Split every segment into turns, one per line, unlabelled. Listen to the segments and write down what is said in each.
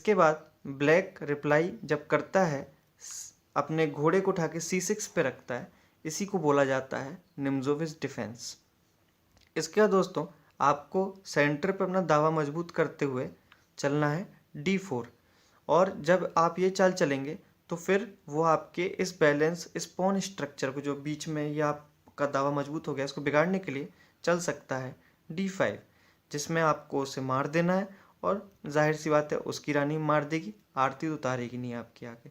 इसके बाद black reply जब करता है, अपने घोड़े को उठा के C6 पे रखता है, इसी को बोला जाता है निम्जोविच डिफेंस। इसके बाद दोस्तों आपको सेंटर पे अपना दावा मजबूत करते हुए चलना है D4, और जब आप ये चाल चलेंगे तो फिर वो आपके इस बैलेंस, इस पॉन स्ट्रक्चर को जो बीच में ये आपका दावा मजबूत हो गया, इसको बिगाड़ने के लिए चल सकता है D5, जिसमें आपको उसे मार देना है, और जाहिर सी बात है उसकी रानी मार देगी, आरती तो उतारेगी नहीं आपके आगे।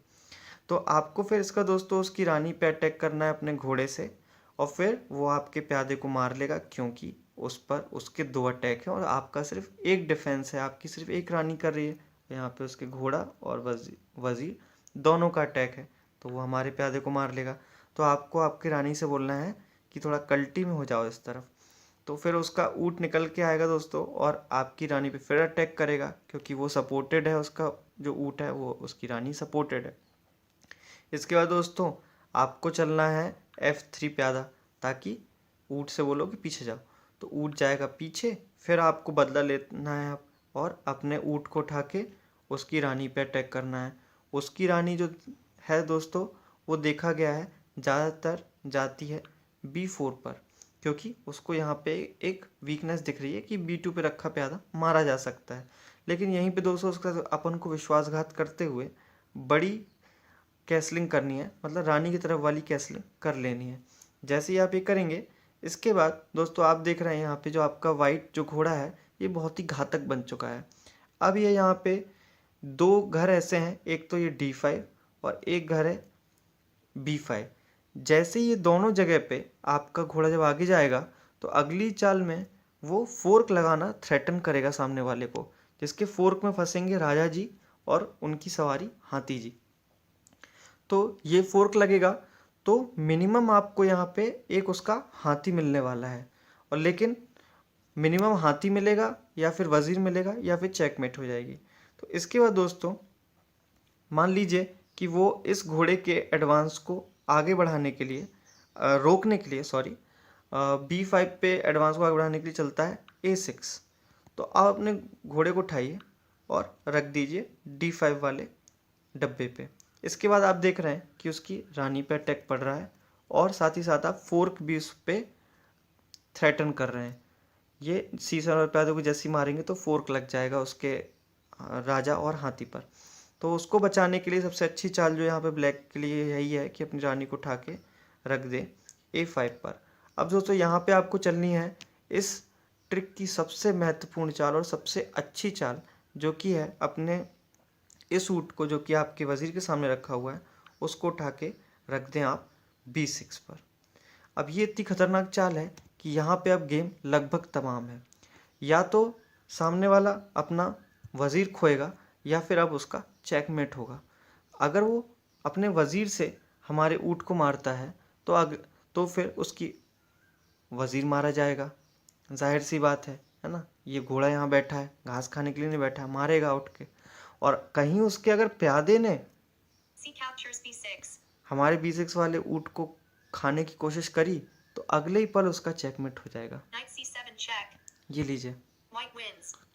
तो आपको फिर इसका दोस्तों उसकी रानी पे अटैक करना है अपने घोड़े से, और फिर वो आपके प्यादे को मार लेगा, क्योंकि उस पर उसके 2 अटैक हैं और आपका सिर्फ एक डिफेंस है, आपकी सिर्फ एक रानी कर रही है। यहाँ पे उसके घोड़ा और वजीर दोनों का अटैक है, तो वो हमारे प्यादे को मार लेगा। तो आपको आपकी रानी से बोलना है कि थोड़ा कल्टी में हो जाओ इस तरफ। तो फिर उसका ऊँट निकल के आएगा दोस्तों, और आपकी रानी पे फिर अटैक करेगा, क्योंकि वो सपोर्टेड है, उसका जो ऊँट है वो, उसकी रानी सपोर्टेड है। इसके बाद दोस्तों आपको चलना है F3 प्यादा, ताकि ऊँट से बोलो कि पीछे जाओ, तो ऊँट जाएगा पीछे। फिर आपको बदला लेना है आप, और अपने ऊँट को उठा के उसकी रानी पे अटैक करना है। उसकी रानी जो है दोस्तों, वो देखा गया है ज़्यादातर जाती है B4 पर, क्योंकि उसको यहाँ पे एक वीकनेस दिख रही है कि B2 पे रखा प्यादा मारा जा सकता है। लेकिन यहीं पे दोस्तों उसका अपन को विश्वासघात करते हुए बड़ी कैसलिंग करनी है, मतलब रानी की तरफ वाली कैसलिंग कर लेनी है। जैसे ही आप ये करेंगे, इसके बाद दोस्तों आप देख रहे हैं यहाँ पे जो आपका वाइट जो घोड़ा है, ये बहुत ही घातक बन चुका है। अब ये यहाँ पे 2 घर ऐसे हैं, एक तो ये D5 और एक घर है B5। जैसे ये दोनों जगह पे आपका घोड़ा जब आगे जाएगा, तो अगली चाल में वो फोर्क लगाना थ्रेटन करेगा सामने वाले को, जिसके फोर्क में फंसेंगे राजा जी और उनकी सवारी हाथी जी। तो ये फोर्क लगेगा तो मिनिमम आपको यहाँ पे एक उसका हाथी मिलने वाला है, और लेकिन मिनिमम हाथी मिलेगा या फिर वजीर मिलेगा या फिर चेकमेट हो जाएगी। तो इसके बाद दोस्तों मान लीजिए कि वो इस घोड़े के एडवांस को आगे बढ़ाने के लिए, रोकने के लिए सॉरी, B5 पे एडवांस को आगे बढ़ाने के लिए चलता है A6। तो आप अपने घोड़े को उठाइए और रख दीजिए D5 वाले डब्बे पे। इसके बाद आप देख रहे हैं कि उसकी रानी पे अटैक पड़ रहा है, और साथ ही साथ आप फोर्क भी उस पर थ्रेटन कर रहे हैं। ये सीसर और प्यादों को जैसे मारेंगे तो फोर्क लग जाएगा उसके राजा और हाथी पर। तो उसको बचाने के लिए सबसे अच्छी चाल जो यहाँ पे ब्लैक के लिए यही है कि अपनी रानी को उठा के रख दे A5 पर। अब दोस्तों यहाँ पे आपको चलनी है इस ट्रिक की सबसे महत्वपूर्ण चाल और सबसे अच्छी चाल, जो कि है अपने इस ऊँट को, जो कि आपके वजीर के सामने रखा हुआ है, उसको उठा के रख दें आप B6 पर। अब ये इतनी खतरनाक चाल है कि यहाँ पे अब गेम लगभग तमाम है। या तो सामने वाला अपना वजीर खोएगा, या फिर अब उसका चेकमेट होगा। अगर वो अपने वजीर से हमारे ऊँट को मारता है तो फिर उसकी वजीर मारा जाएगा, जाहिर सी बात है ना। ये घोड़ा यहाँ बैठा है, घास खाने के लिए नहीं बैठा है, मारेगा उठ के। और कहीं उसके अगर प्यादे ने हमारे B6 वाले ऊँट को खाने की कोशिश करी, तो अगले ही पल उसका चेकमेट हो जाएगा। ये लीजिए,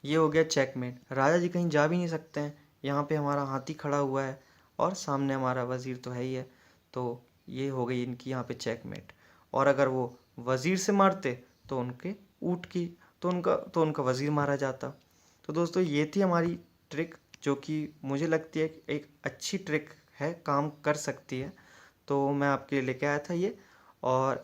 ये हो गया चेकमेट। राजा जी कहीं जा भी नहीं सकते हैं, यहाँ पे हमारा हाथी खड़ा हुआ है और सामने हमारा वजीर तो है ही है। तो ये हो गई इनकी यहाँ पे चेकमेट। और अगर वो वजीर से मारते तो उनके ऊँट की तो उनका वजीर मारा जाता। तो दोस्तों ये थी हमारी ट्रिक, जो कि मुझे लगती है एक अच्छी ट्रिक है, काम कर सकती है। तो मैं आपके लिए लेके आया था ये। और